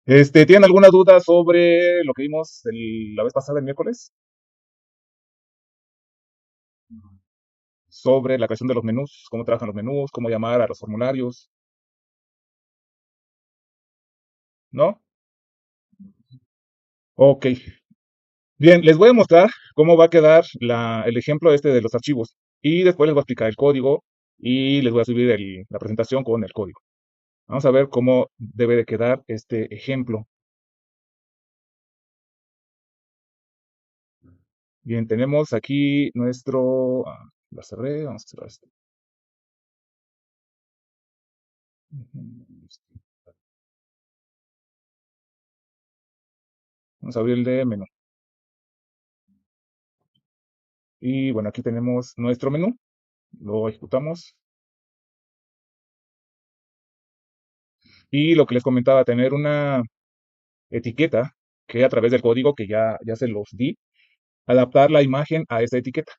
¿Tienen alguna duda sobre lo que vimos la vez pasada, el miércoles? Sobre la creación de los menús, cómo trabajan los menús, cómo llamar a los formularios, ¿no? Ok. Bien, les voy a mostrar cómo va a quedar el ejemplo de los archivos. Y después les voy a explicar el código y les voy a subir la presentación con el código. Vamos a ver cómo debe de quedar este ejemplo. Bien, tenemos aquí nuestro... lo cerré, vamos a cerrar esto. Vamos a abrir el de menú. Y bueno, aquí tenemos nuestro menú. Lo ejecutamos. Y lo que les comentaba, tener una etiqueta que a través del código que ya se los di, adaptar la imagen a esa etiqueta.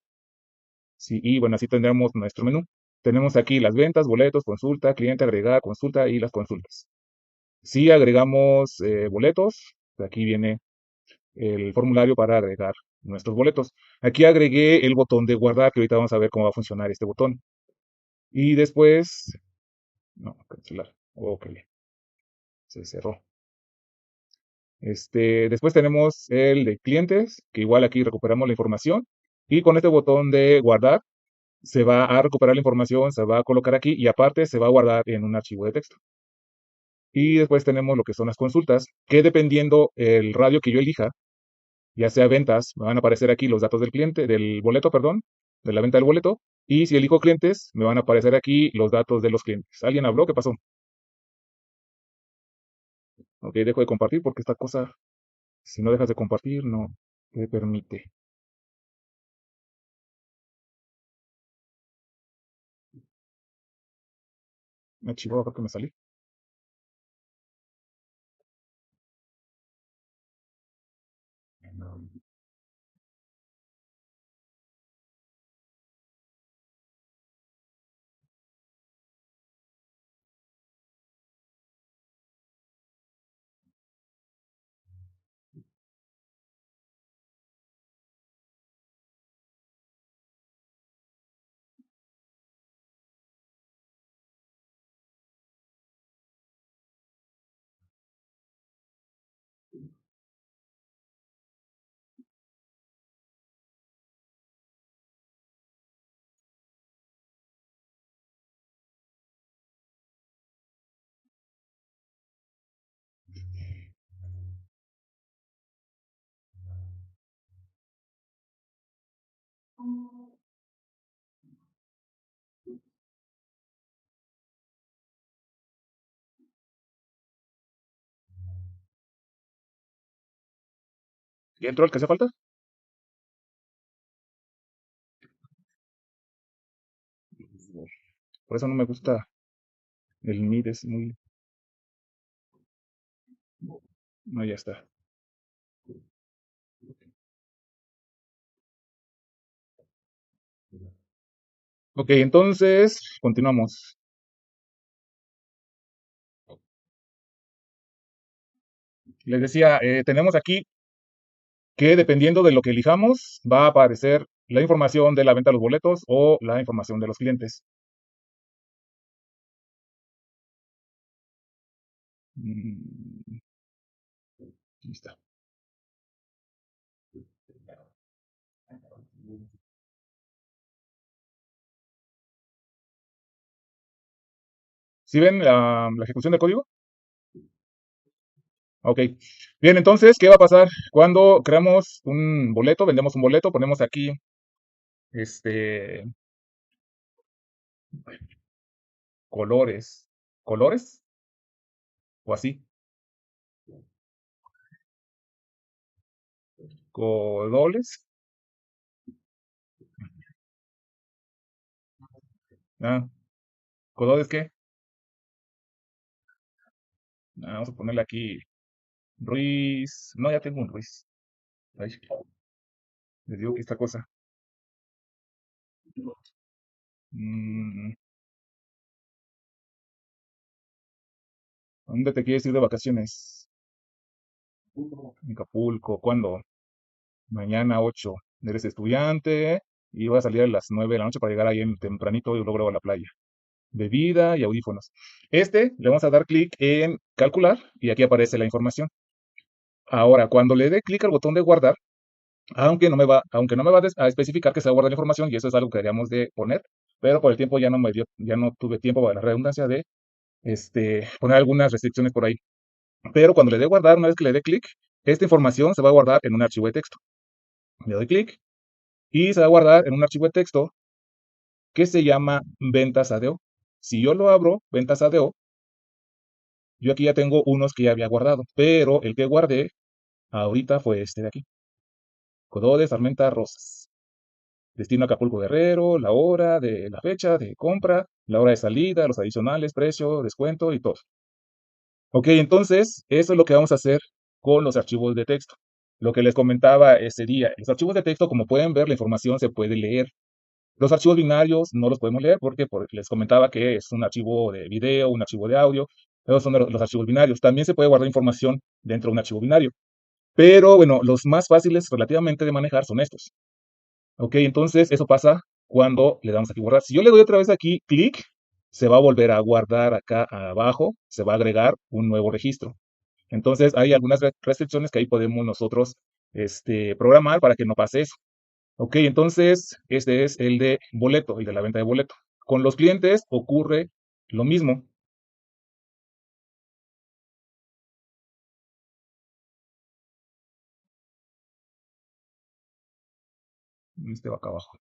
Sí, y bueno, así tendremos nuestro menú. Tenemos aquí las ventas, boletos, consulta, cliente, agregar, consulta y las consultas. Si agregamos boletos, aquí viene el formulario para agregar nuestros boletos. Aquí agregué el botón de guardar, que ahorita vamos a ver cómo va a funcionar este botón. Y después, no, cancelar. Ok, se cerró. Después tenemos el de clientes, que igual aquí recuperamos la información. Y con este botón de guardar, se va a recuperar la información, se va a colocar aquí y aparte se va a guardar en un archivo de texto. Y después tenemos lo que son las consultas, que dependiendo el radio que yo elija, ya sea ventas, me van a aparecer aquí los datos del cliente, del boleto, perdón, de la venta del boleto. Y si elijo clientes, me van a aparecer aquí los datos de los clientes. ¿Alguien habló? ¿Qué pasó? Ok, dejo de compartir porque esta cosa, si no dejas de compartir, no te permite. Me chivó acá que me salí. ¿Ya entró el que hace falta? Por eso no me gusta el mid, es muy... No, ya está. Ok, entonces, continuamos. Les decía, tenemos aquí que dependiendo de lo que elijamos, va a aparecer la información de la venta de los boletos o la información de los clientes. Mm, Ahí está. ¿Sí ven la ejecución de código? Ok. Bien, entonces, ¿qué va a pasar cuando creamos un boleto, vendemos un boleto, ponemos aquí, este, colores, colores o así, colores, ah, colores qué, vamos a ponerle aquí Ruiz, no, ya tengo un Ruiz, ay, les digo que esta cosa, mm, ¿dónde te quieres ir de vacaciones? En Acapulco, ¿cuándo? Mañana 8. Eres estudiante y vas a salir a las 9 de la noche para llegar ahí en tempranito y luego a la playa. Bebida y audífonos. Le vamos a dar clic en calcular y aquí aparece la información. Ahora, cuando le dé clic al botón de guardar, aunque no me va a especificar que se va a guardar la información, y eso es algo que deberíamos de poner, pero por el tiempo ya no tuve tiempo, para la redundancia, de poner algunas restricciones por ahí. Pero cuando le dé guardar, una vez que le dé clic, esta información se va a guardar en un archivo de texto. Le doy clic y se va a guardar en un archivo de texto que se llama ventas ADO. Si yo lo abro, ventas ADO, yo aquí ya tengo unos que ya había guardado, pero el que guardé ahorita fue este de aquí. Cododes, Armenta, Rosas. Destino Acapulco Guerrero, la hora de la fecha de compra, la hora de salida, los adicionales, precio, descuento y todo. Ok, entonces eso es lo que vamos a hacer con los archivos de texto. Lo que les comentaba ese día, los archivos de texto, como pueden ver, la información se puede leer. Los archivos binarios no los podemos leer porque les comentaba que es un archivo de video, un archivo de audio. Esos son los archivos binarios. También se puede guardar información dentro de un archivo binario. Pero bueno, los más fáciles relativamente de manejar son estos. Ok, entonces eso pasa cuando le damos aquí guardar. Si yo le doy otra vez aquí clic, se va a volver a guardar acá abajo, se va a agregar un nuevo registro. Entonces hay algunas restricciones que ahí podemos nosotros programar para que no pase eso. Ok, entonces este es el de boleto, el de la venta de boleto. Con los clientes ocurre lo mismo. Este va acá abajo.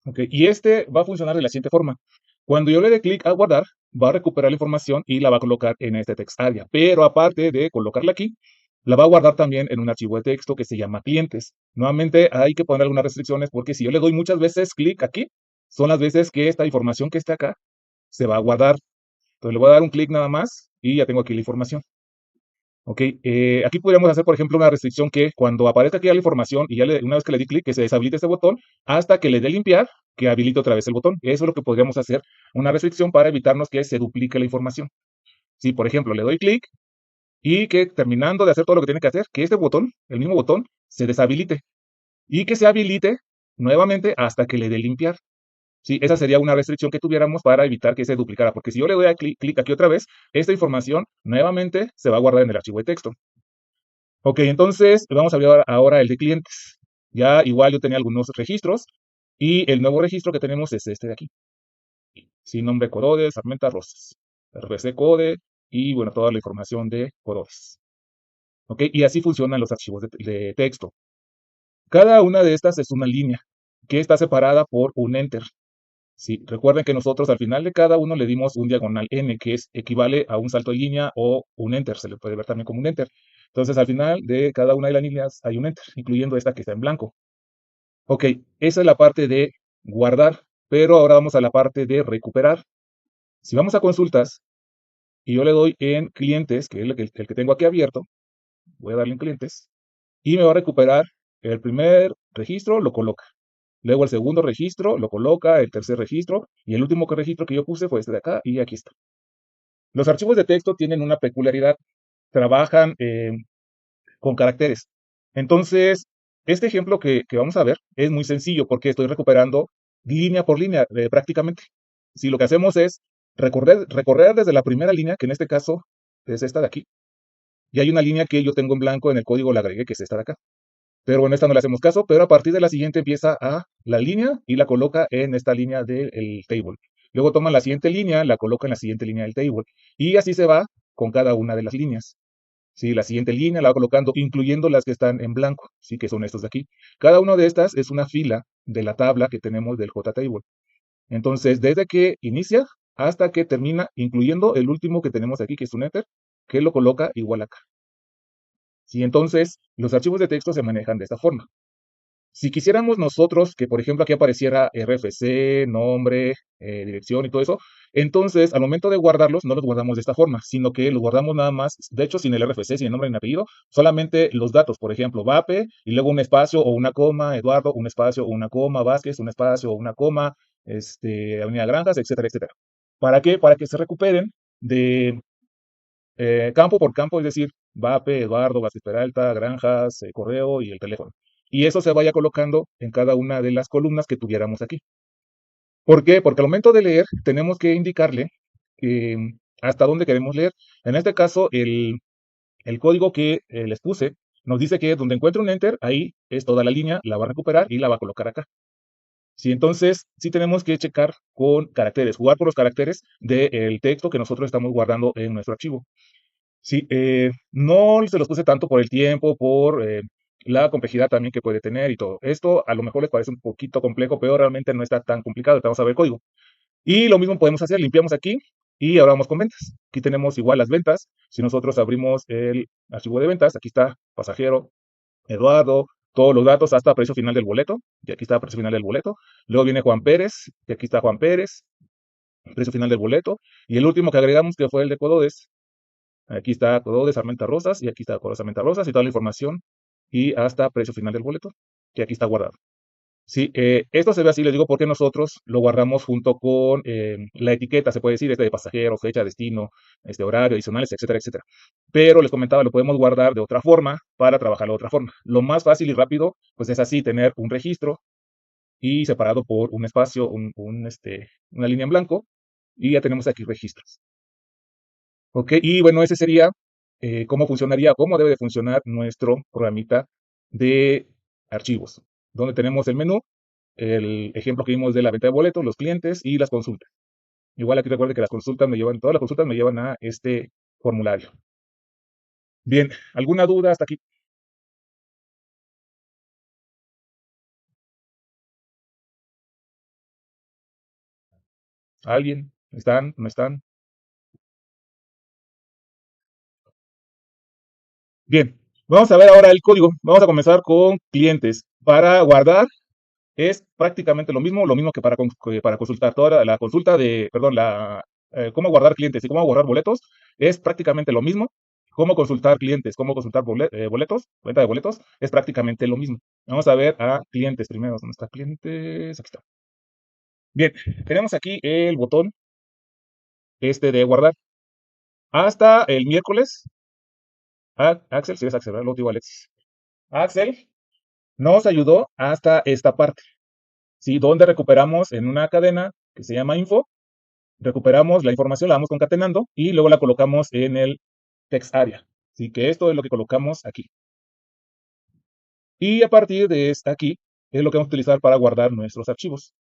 Ok, y este va a funcionar de la siguiente forma. Cuando yo le dé clic a guardar, va a recuperar la información y la va a colocar en este text area. Pero aparte de colocarla aquí, la va a guardar también en un archivo de texto que se llama clientes. Nuevamente hay que poner algunas restricciones porque si yo le doy muchas veces clic aquí, son las veces que esta información que está acá se va a guardar. Entonces le voy a dar un clic nada más y ya tengo aquí la información. Ok, aquí podríamos hacer, por ejemplo, una restricción que cuando aparezca aquí ya la información y una vez que le di clic, que se deshabilite este botón, hasta que le dé limpiar, que habilite otra vez el botón. Eso es lo que podríamos hacer, una restricción para evitarnos que se duplique la información. Si, por ejemplo, le doy clic y que terminando de hacer todo lo que tiene que hacer, que este botón, el mismo botón, se deshabilite y que se habilite nuevamente hasta que le dé limpiar. Sí, esa sería una restricción que tuviéramos para evitar que se duplicara, porque si yo le doy a clic aquí otra vez, esta información nuevamente se va a guardar en el archivo de texto. Ok, entonces vamos a ver ahora el de clientes. Ya igual yo tenía algunos registros y el nuevo registro que tenemos es este de aquí. Sin nombre Corodes, Armenta Rosas, RC Code y bueno, toda la información de Corodes. Ok, y así funcionan los archivos de texto. Cada una de estas es una línea que está separada por un enter. Sí, recuerden que nosotros al final de cada uno le dimos un diagonal n, que equivale a un salto de línea o un enter, se le puede ver también como un enter. Entonces al final de cada una de las líneas hay un enter, incluyendo esta que está en blanco. Ok, esa es la parte de guardar, pero ahora vamos a la parte de recuperar. Si vamos a consultas y yo le doy en clientes, que es el que tengo aquí abierto, voy a darle en clientes, y me va a recuperar el primer registro, lo coloca. Luego el segundo registro lo coloca, el tercer registro, y el último registro que yo puse fue este de acá, y aquí está. Los archivos de texto tienen una peculiaridad, trabajan con caracteres. Entonces, este ejemplo que vamos a ver es muy sencillo porque estoy recuperando línea por línea prácticamente. Si lo que hacemos es recorrer desde la primera línea, que en este caso es esta de aquí, y hay una línea que yo tengo en blanco en el código, la agregué, que es esta de acá. Pero bueno, esta no le hacemos caso, pero a partir de la siguiente empieza a la línea y la coloca en esta línea del table. Luego toma la siguiente línea, la coloca en la siguiente línea del table. Y así se va con cada una de las líneas. Sí, la siguiente línea la va colocando, incluyendo las que están en blanco, sí, que son estos de aquí. Cada una de estas es una fila de la tabla que tenemos del JTable. Entonces, desde que inicia hasta que termina, incluyendo el último que tenemos aquí, que es un enter, que lo coloca igual acá. Sí, entonces, los archivos de texto se manejan de esta forma. Si quisiéramos nosotros que, por ejemplo, aquí apareciera RFC, nombre, dirección y todo eso, entonces al momento de guardarlos, no los guardamos de esta forma, sino que los guardamos nada más, de hecho, sin el RFC, sin el nombre ni apellido, solamente los datos, por ejemplo, VAPE, y luego un espacio o una coma, Eduardo, un espacio o una coma, Vázquez, un espacio o una coma, Avenida Granjas, etcétera, etcétera. ¿Para qué? Para que se recuperen de campo por campo, es decir, Vape, Eduardo, Vázquez Peralta, Granjas, correo y el teléfono. Y eso se vaya colocando en cada una de las columnas que tuviéramos aquí. ¿Por qué? Porque al momento de leer tenemos que indicarle hasta dónde queremos leer. En este caso, el código que les puse nos dice que donde encuentre un enter, ahí es toda la línea, la va a recuperar y la va a colocar acá. Sí, entonces sí tenemos que checar con caracteres, jugar con los caracteres del texto que nosotros estamos guardando en nuestro archivo. Sí, no se los puse tanto por el tiempo, por la complejidad también que puede tener y todo. Esto a lo mejor les parece un poquito complejo, pero realmente no está tan complicado. Vamos a ver el código. Y lo mismo podemos hacer, limpiamos aquí y ahora vamos con ventas. Aquí tenemos igual las ventas. Si nosotros abrimos el archivo de ventas, aquí está pasajero, Eduardo, todos los datos hasta precio final del boleto. Y aquí está precio final del boleto. Luego viene Juan Pérez, y aquí está Juan Pérez, precio final del boleto. Y el último que agregamos, que fue el de Cododes, aquí está todo de Sarmenta Rosas y aquí está todo de Sarmenta Rosas y toda la información y hasta precio final del boleto, que aquí está guardado. Sí, esto se ve así, les digo, porque nosotros lo guardamos junto con la etiqueta, se puede decir, de pasajero, fecha, destino, horario, adicionales, etcétera, etcétera. Pero les comentaba, lo podemos guardar de otra forma para trabajarlo de otra forma. Lo más fácil y rápido, pues es así, tener un registro y separado por un espacio, una línea en blanco, y ya tenemos aquí registros. Ok, y bueno, ese sería cómo funcionaría, cómo debe de funcionar nuestro programita de archivos, donde tenemos el menú, el ejemplo que vimos de la venta de boletos, los clientes y las consultas. Igual aquí recuerde que las consultas me llevan, todas las consultas me llevan a este formulario. Bien, ¿alguna duda hasta aquí? ¿Alguien? ¿Están? ¿No están? Bien, vamos a ver ahora el código. Vamos a comenzar con clientes. Para guardar es prácticamente lo mismo que para consultar. Toda la consulta de, perdón, cómo guardar clientes y cómo guardar boletos es prácticamente lo mismo. Cómo consultar clientes, cómo consultar boletos, venta de boletos, es prácticamente lo mismo. Vamos a ver a clientes primero. ¿Dónde está clientes? Aquí está. Bien, tenemos aquí el botón de guardar. Hasta el miércoles, Axel, si es Axel, ¿verdad? Lo digo Alexis. Axel nos ayudó hasta esta parte, ¿sí? Donde recuperamos en una cadena que se llama info. Recuperamos la información, la vamos concatenando y luego la colocamos en el text area. Así que esto es lo que colocamos aquí. Y a partir de esta aquí es lo que vamos a utilizar para guardar nuestros archivos.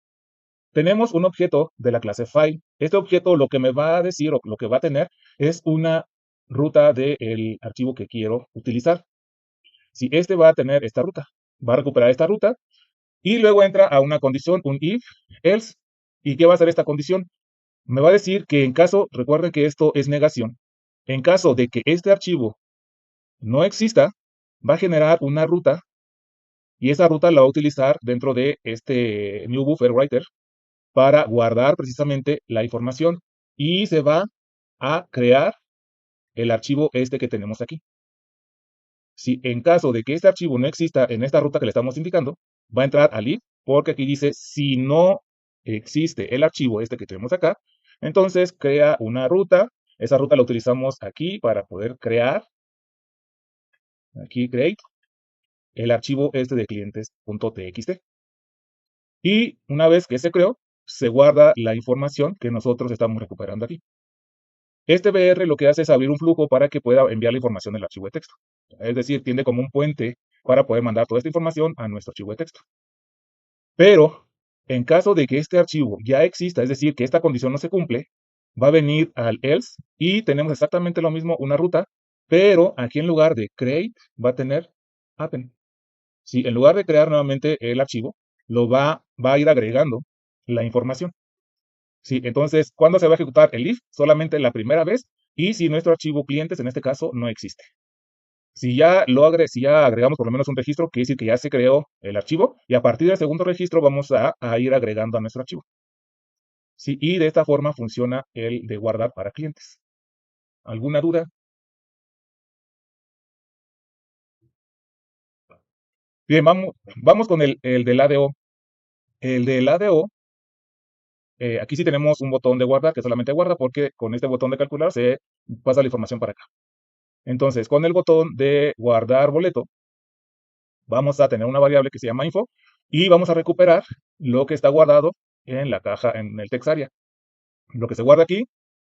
Tenemos un objeto de la clase file. Este objeto lo que me va a decir o lo que va a tener es una ruta del archivo que quiero utilizar. Si este va a tener esta ruta, va a recuperar esta ruta y luego entra a una condición, un if, else. ¿Y qué va a hacer esta condición? Me va a decir que en caso, recuerden que esto es negación, en caso de que este archivo no exista, va a generar una ruta y esa ruta la va a utilizar dentro de este new buffer writer para guardar precisamente la información y se va a crear el archivo que tenemos aquí. Si en caso de que este archivo no exista en esta ruta que le estamos indicando, va a entrar al if porque aquí dice si no existe el archivo que tenemos acá, entonces crea una ruta. Esa ruta la utilizamos aquí para poder crear, aquí create, el archivo de clientes.txt. Y una vez que se creó, se guarda la información que nosotros estamos recuperando aquí. Este BR lo que hace es abrir un flujo para que pueda enviar la información del archivo de texto. Es decir, tiende como un puente para poder mandar toda esta información a nuestro archivo de texto. Pero en caso de que este archivo ya exista, es decir, que esta condición no se cumple, va a venir al else y tenemos exactamente lo mismo, una ruta, pero aquí en lugar de create va a tener happen. Si en lugar de crear nuevamente el archivo, va a ir agregando la información. Sí, entonces, ¿cuándo se va a ejecutar el if? Solamente la primera vez y si nuestro archivo clientes en este caso no existe. Si ya agregamos por lo menos un registro, quiere decir que ya se creó el archivo y a partir del segundo registro vamos a ir agregando a nuestro archivo. Sí, y de esta forma funciona el de guardar para clientes. ¿Alguna duda? Bien, vamos con el del ADO. El del ADO, aquí sí tenemos un botón de guardar que solamente guarda porque con este botón de calcular se pasa la información para acá. Entonces, con el botón de guardar boleto, vamos a tener una variable que se llama info y vamos a recuperar lo que está guardado en la caja, en el text area. Lo que se guarda aquí,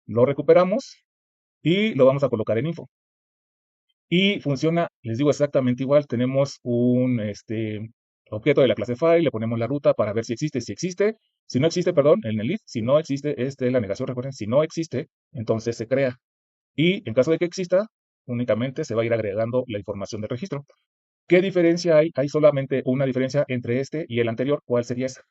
lo recuperamos y lo vamos a colocar en info. Y funciona, les digo, exactamente igual. Tenemos un objeto de la clase file, le ponemos la ruta para ver si existe. Si existe, si no existe, perdón, en el if, si no existe, la negación, recuerden, si no existe, entonces se crea. Y en caso de que exista, únicamente se va a ir agregando la información del registro. ¿Qué diferencia hay? Hay solamente una diferencia entre este y el anterior. ¿Cuál sería esa?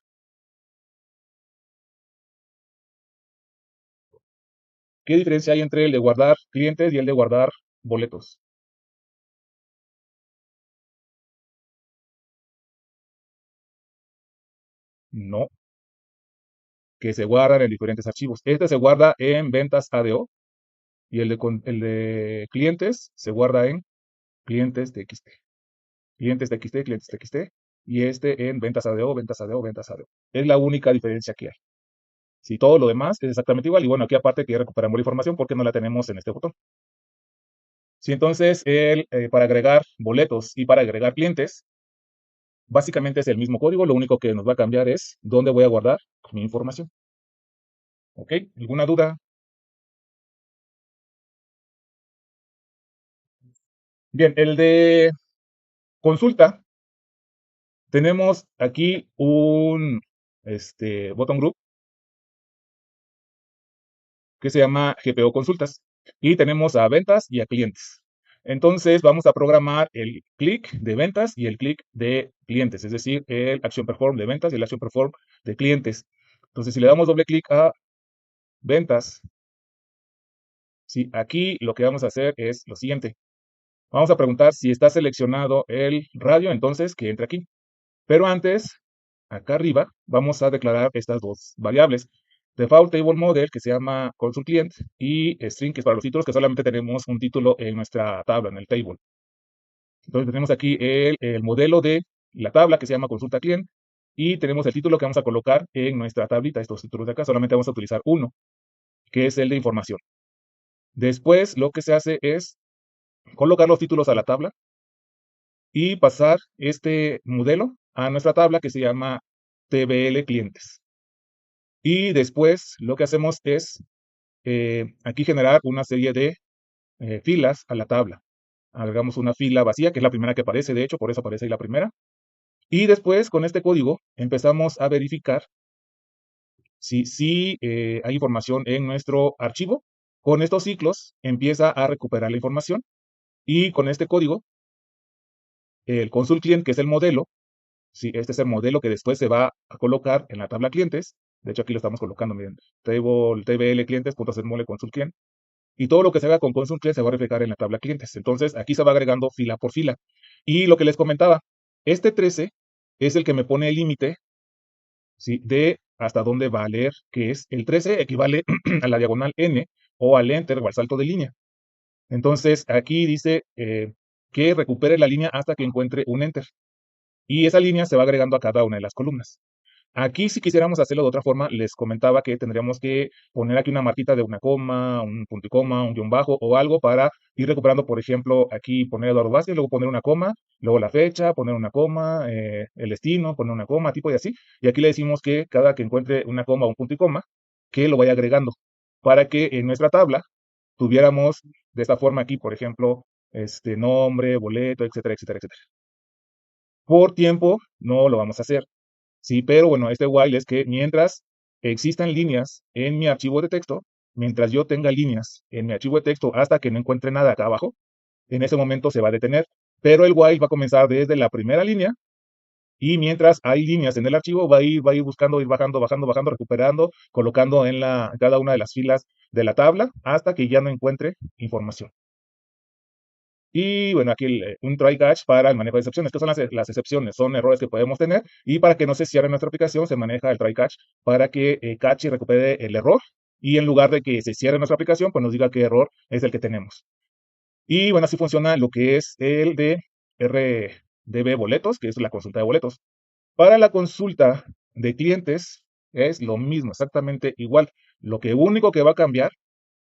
¿Qué diferencia hay entre el de guardar clientes y el de guardar boletos? No, que se guardan en diferentes archivos. Este se guarda en ventas ADO y el de clientes se guarda en clientes TXT. Clientes TXT, clientes TXT. Y este en ventas ADO, ventas ADO, ventas ADO. Es la única diferencia que hay. Si todo lo demás es exactamente igual, y bueno, aquí aparte que recuperamos la información porque no la tenemos en este botón. Si entonces para agregar boletos y para agregar clientes, básicamente es el mismo código, lo único que nos va a cambiar es dónde voy a guardar mi información. ¿Ok? ¿Alguna duda? Bien, el de consulta, tenemos aquí un botón group que se llama GPO consultas y tenemos a ventas y a clientes. Entonces vamos a programar el click de ventas y el click de clientes, es decir, el action perform de ventas y el action perform de clientes. Entonces, si le damos doble clic a ventas, si aquí lo que vamos a hacer es lo siguiente. Vamos a preguntar si está seleccionado el radio, entonces que entre aquí. Pero antes, acá arriba, vamos a declarar estas dos variables. Default Table Model, que se llama Consult Client, y String, que es para los títulos, que solamente tenemos un título en nuestra tabla, en el table. Entonces tenemos aquí el modelo de la tabla, que se llama Consulta Client, y tenemos el título que vamos a colocar en nuestra tablita. Estos títulos de acá, solamente vamos a utilizar uno, que es el de información. Después, lo que se hace es colocar los títulos a la tabla y pasar este modelo a nuestra tabla que se llama TBL clientes. Y después lo que hacemos es aquí generar una serie de filas a la tabla. Agregamos una fila vacía, que es la primera que aparece, de hecho, por eso aparece ahí la primera. Y después con este código empezamos a verificar si hay información en nuestro archivo. Con estos ciclos empieza a recuperar la información y con este código, el consult client, que es el modelo, sí, este es el modelo que después se va a colocar en la tabla clientes. De hecho, aquí lo estamos colocando, miren, table, tbl clientes.setMole consult client. Y todo lo que se haga con consult client se va a reflejar en la tabla clientes. Entonces, aquí se va agregando fila por fila. Y lo que les comentaba, este 13 es el que me pone el límite, ¿sí?, de hasta dónde va a leer, que es el 13 equivale a la diagonal n o al enter o al salto de línea. Entonces, aquí dice que recupere la línea hasta que encuentre un enter. Y esa línea se va agregando a cada una de las columnas. Aquí, si quisiéramos hacerlo de otra forma, les comentaba que tendríamos que poner aquí una marquita de una coma, un punto y coma, un guión bajo o algo para ir recuperando, por ejemplo, aquí poner Eduardo Vázquez, luego poner una coma, luego la fecha, poner una coma, el destino, poner una coma, tipo y así. Y aquí le decimos que cada que encuentre una coma o un punto y coma, que lo vaya agregando para que en nuestra tabla tuviéramos de esta forma aquí, por ejemplo, nombre, boleto, etcétera, etcétera, etcétera. Por tiempo no lo vamos a hacer. Sí, pero bueno, este while es que mientras existan líneas en mi archivo de texto, mientras yo tenga líneas en mi archivo de texto hasta que no encuentre nada acá abajo, en ese momento se va a detener. Pero el while va a comenzar desde la primera línea y mientras hay líneas en el archivo va a ir buscando, ir bajando, bajando, bajando, recuperando, colocando en cada una de las filas de la tabla hasta que ya no encuentre información. Y bueno, aquí un try catch para el manejo de excepciones. ¿Qué son las excepciones? Son errores que podemos tener y para que no se cierre nuestra aplicación se maneja el try catch para que cache y recupere el error y en lugar de que se cierre nuestra aplicación, pues nos diga qué error es el que tenemos. Y bueno, así funciona lo que es el de RDB boletos, que es la consulta de boletos. Para la consulta de clientes es lo mismo, exactamente igual. Lo que único que va a cambiar,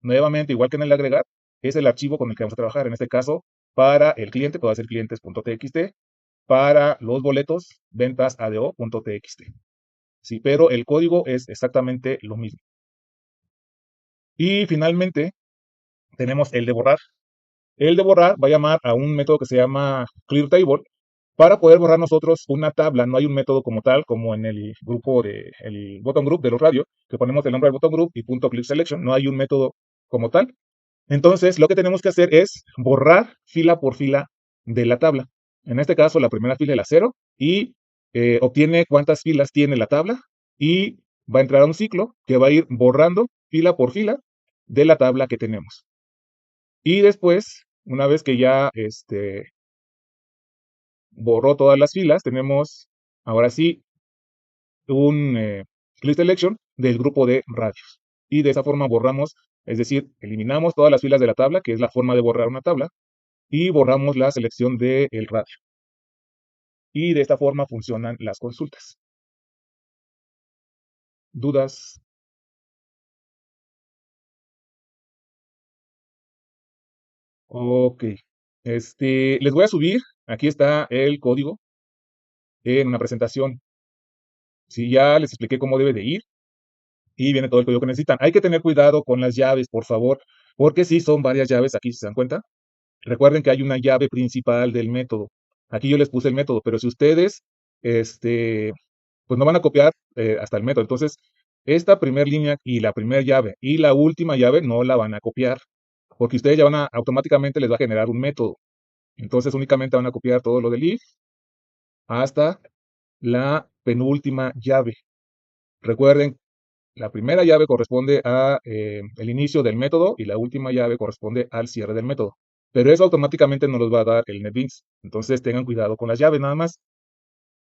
nuevamente, igual que en el agregar, es el archivo con el que vamos a trabajar. En este caso, para el cliente, puede ser clientes.txt, para los boletos, ventas.ado.txt. Sí, pero el código es exactamente lo mismo. Y finalmente, tenemos el de borrar. El de borrar va a llamar a un método que se llama clearTable para poder borrar nosotros una tabla. No hay un método como tal, como en el grupo el button group de los radios, que ponemos el nombre del button group y punto clear selection. No hay un método como tal. Entonces, lo que tenemos que hacer es borrar fila por fila de la tabla. En este caso, la primera fila es la 0 y obtiene cuántas filas tiene la tabla y va a entrar a un ciclo que va a ir borrando fila por fila de la tabla que tenemos. Y después, una vez que ya borró todas las filas, tenemos ahora sí un list selection del grupo de radios. Y de esa forma borramos, es decir, eliminamos todas las filas de la tabla, que es la forma de borrar una tabla, y borramos la selección del radio. Y de esta forma funcionan las consultas. ¿Dudas? Ok. Les voy a subir, aquí está el código en una presentación. Si ya les expliqué cómo debe de ir, y viene todo el código que necesitan. Hay que tener cuidado con las llaves, por favor, porque sí son varias llaves aquí, si se dan cuenta. Recuerden que hay una llave principal del método. Aquí yo les puse el método, pero si ustedes, pues no van a copiar hasta el método. Entonces, esta primera línea y la primera llave y la última llave no la van a copiar, porque ustedes ya van a, automáticamente les va a generar un método. Entonces, únicamente van a copiar todo lo del if hasta la penúltima llave. Recuerden, la primera llave corresponde a el inicio del método y la última llave corresponde al cierre del método. Pero eso automáticamente no los va a dar el NetBeans. Entonces tengan cuidado con las llaves nada más.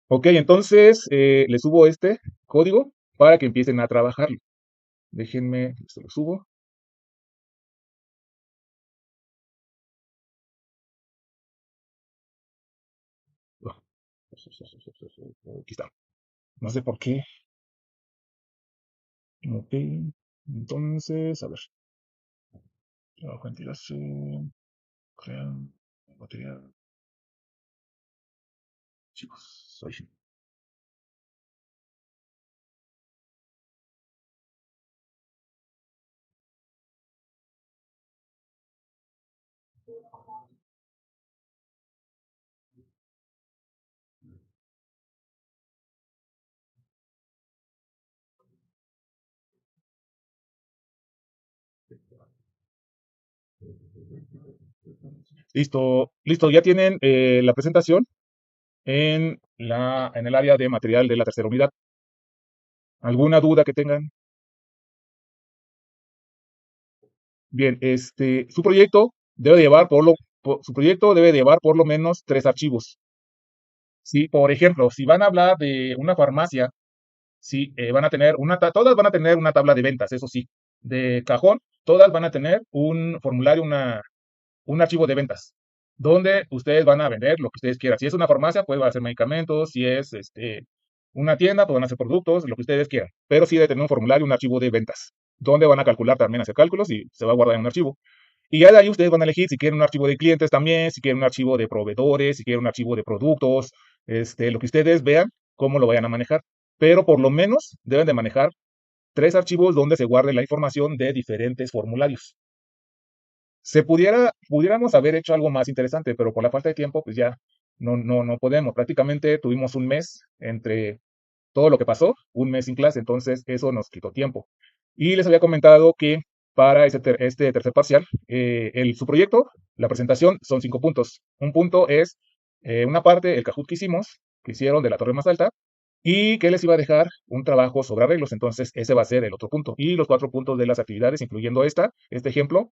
Ok, entonces les subo este código para que empiecen a trabajarlo. Déjenme, se lo subo. Oh, aquí está. No sé por qué. Ok, entonces, a ver. Trabajo, ventilación, crear material. Chicos, soy. Listo, listo, ya tienen la presentación en el área de material de la tercera unidad. ¿Alguna duda que tengan? Bien, su proyecto debe llevar su proyecto debe llevar por lo menos 3 archivos. Sí, por ejemplo, si van a hablar de una farmacia, sí, van a tener todas van a tener una tabla de ventas, eso sí, de cajón, todas van a tener un formulario, un archivo de ventas, donde ustedes van a vender lo que ustedes quieran. Si es una farmacia, pues va a ser medicamentos, si es una tienda, pues van a ser productos, lo que ustedes quieran. Pero sí debe tener un formulario, un archivo de ventas, donde van a calcular también, hacer cálculos y se va a guardar en un archivo. Y ya de ahí ustedes van a elegir si quieren un archivo de clientes también, si quieren un archivo de proveedores, si quieren un archivo de productos, lo que ustedes vean, cómo lo vayan a manejar. Pero por lo menos deben de manejar 3 archivos donde se guarde la información de diferentes formularios. Pudiéramos haber hecho algo más interesante, pero por la falta de tiempo, pues ya no podemos. Prácticamente tuvimos un mes entre todo lo que pasó, un mes sin clase, entonces eso nos quitó tiempo. Y les había comentado que para este tercer parcial, su proyecto, la presentación, son 5 puntos. Un punto es una parte, el Kahoot que hicieron de la torre más alta, y que les iba a dejar un trabajo sobre arreglos, entonces ese va a ser el otro punto. Y los 4 puntos de las actividades, incluyendo este ejemplo,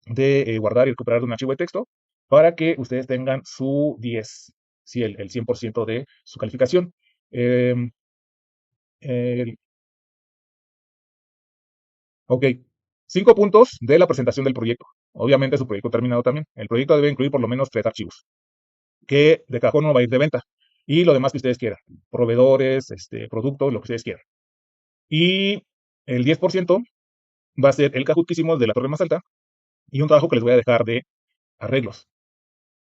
de guardar y recuperar un archivo de texto, para que ustedes tengan su 10, sí, el 100% de su calificación. Em, el- ok, 5 puntos de la presentación del proyecto. Obviamente su proyecto terminado también. El proyecto debe incluir por lo menos 3 archivos, que de cajón no va a ir de venta. Y lo demás que ustedes quieran, proveedores, productos, lo que ustedes quieran. Y el 10% va a ser el Kahoot que hicimos de la torre más alta y un trabajo que les voy a dejar de arreglos.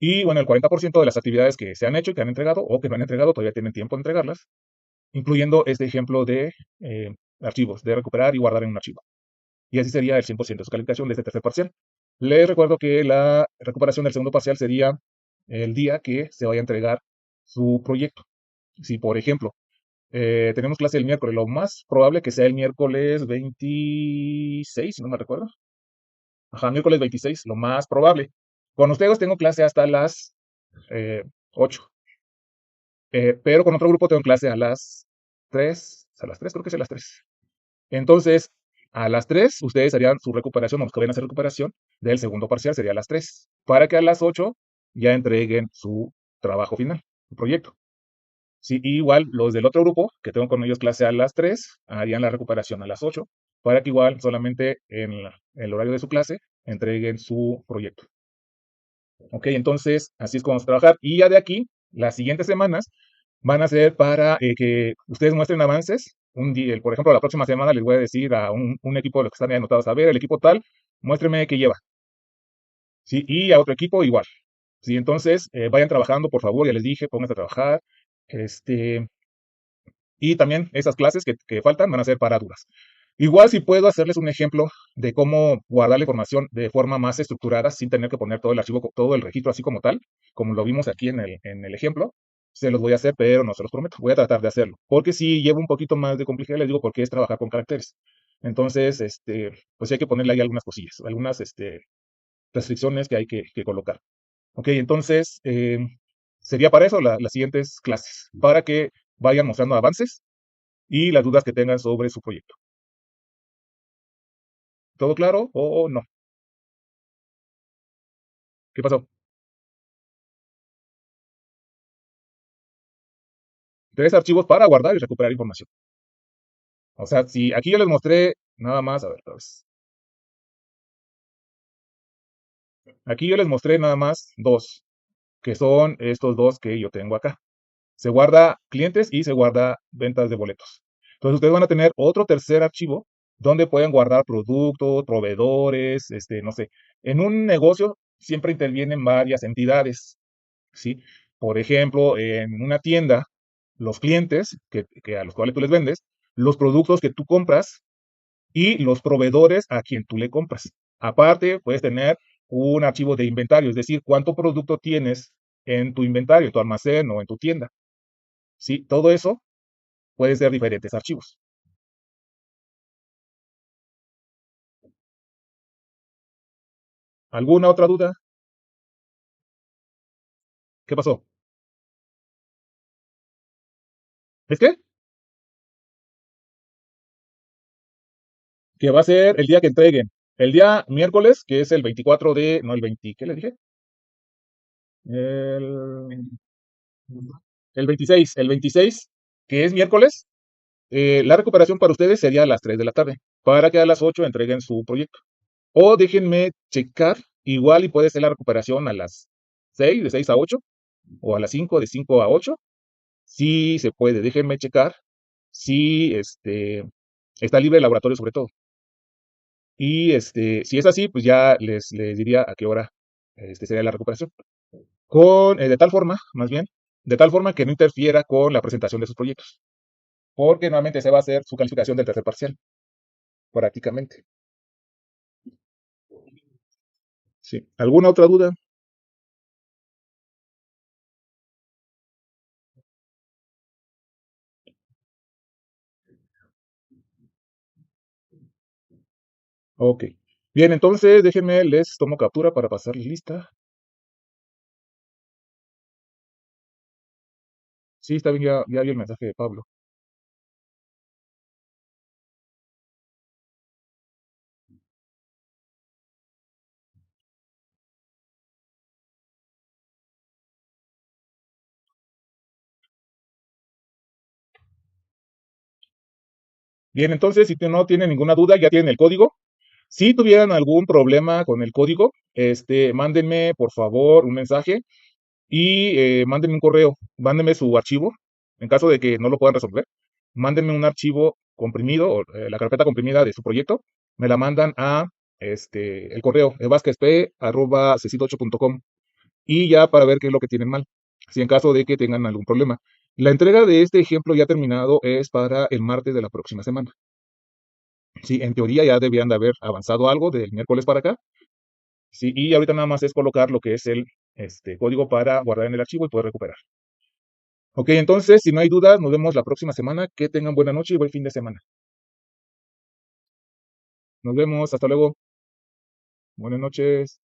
Y bueno, el 40% de las actividades que se han hecho y que han entregado o que no han entregado, todavía tienen tiempo de entregarlas, incluyendo este ejemplo de archivos, de recuperar y guardar en un archivo. Y así sería el 100% de su calificación de este tercer parcial. Les recuerdo que la recuperación del segundo parcial sería el día que se vaya a entregar su proyecto. Si, por ejemplo, tenemos clase el miércoles, lo más probable que sea el miércoles 26, si no me recuerdo. Ajá, miércoles 26, lo más probable. Con ustedes tengo clase hasta las 8, pero con otro grupo tengo clase a las 3, a las 3 creo que es a las 3. Entonces, a las 3 ustedes harían su recuperación, o los que vayan a hacer recuperación del segundo parcial sería a las 3, para que a las 8 ya entreguen su trabajo final, su proyecto. Sí, y igual los del otro grupo, que tengo con ellos clase a las 3, harían la recuperación a las 8, para que igual solamente en el horario de su clase entreguen su proyecto. Ok, entonces así es como vamos a trabajar. Y ya de aquí, las siguientes semanas van a ser para que ustedes muestren avances. Un día, por ejemplo, la próxima semana les voy a decir a un equipo de los que están ahí anotados, a ver, el equipo tal, muéstreme qué lleva. ¿Sí? Y a otro equipo igual. ¿Sí? Entonces, vayan trabajando, por favor, ya les dije, pónganse a trabajar. Este, y también esas clases que faltan van a ser para dudas. Igual si puedo hacerles un ejemplo de cómo guardar la información de forma más estructurada sin tener que poner todo el archivo, todo el registro así como tal, como lo vimos aquí en el ejemplo, se los voy a hacer, pero no se los prometo. Voy a tratar de hacerlo. Porque si lleva un poquito más de complejidad, les digo, porque es trabajar con caracteres. Entonces, pues hay que ponerle ahí algunas cosillas, algunas restricciones que hay que colocar. Ok, entonces sería para eso las siguientes clases, para que vayan mostrando avances y las dudas que tengan sobre su proyecto. ¿Todo claro o no? ¿Qué pasó? 3 archivos para guardar y recuperar información. O sea, si aquí yo les mostré nada más, a ver, otra vez. Aquí yo les mostré nada más dos, que son estos dos que yo tengo acá. Se guarda clientes y se guarda ventas de boletos. Entonces ustedes van a tener otro tercer archivo donde pueden guardar productos, proveedores, no sé. En un negocio siempre intervienen varias entidades, ¿sí? Por ejemplo, en una tienda, los clientes que a los cuales tú les vendes, los productos que tú compras y los proveedores a quien tú le compras. Aparte, puedes tener un archivo de inventario, es decir, cuánto producto tienes en tu inventario, en tu almacén o en tu tienda. ¿Sí? Todo eso puede ser diferentes archivos. ¿Alguna otra duda? ¿Qué pasó? ¿Es que? Que va a ser el día que entreguen. El día miércoles, que es el 24 de, no el 20, ¿qué le dije? El, el 26, que es miércoles, la recuperación para ustedes sería a las 3 de la tarde, para que a las 8 entreguen su proyecto. O déjenme checar, igual y puede ser la recuperación a las 6, de 6 a 8, o a las 5, de 5 a 8. Sí se puede, déjenme checar si está libre el laboratorio sobre todo. Y si es así, pues ya les diría a qué hora sería la recuperación. De tal forma, más bien, de tal forma que no interfiera con la presentación de sus proyectos. Porque nuevamente se va a hacer su calificación del tercer parcial, prácticamente. Sí. ¿Alguna otra duda? Ok. Bien, entonces déjenme, les tomo captura para pasarles lista. Sí, está bien, ya vi el mensaje de Pablo. Bien, entonces, si no tienen ninguna duda, ya tienen el código. Si tuvieran algún problema con el código, mándenme por favor un mensaje y mándenme un correo, mándenme su archivo. En caso de que no lo puedan resolver, mándenme un archivo comprimido, o, la carpeta comprimida de su proyecto, me la mandan a el correo vasquezp@cecit8.com y ya para ver qué es lo que tienen mal, si en caso de que tengan algún problema. La entrega de este ejemplo ya terminado es para el martes de la próxima semana. Sí, en teoría ya debían de haber avanzado algo del miércoles para acá. Sí, y ahorita nada más es colocar lo que es el código para guardar en el archivo y poder recuperar. Ok, entonces, si no hay dudas, nos vemos la próxima semana. Que tengan buena noche y buen fin de semana. Nos vemos, hasta luego. Buenas noches.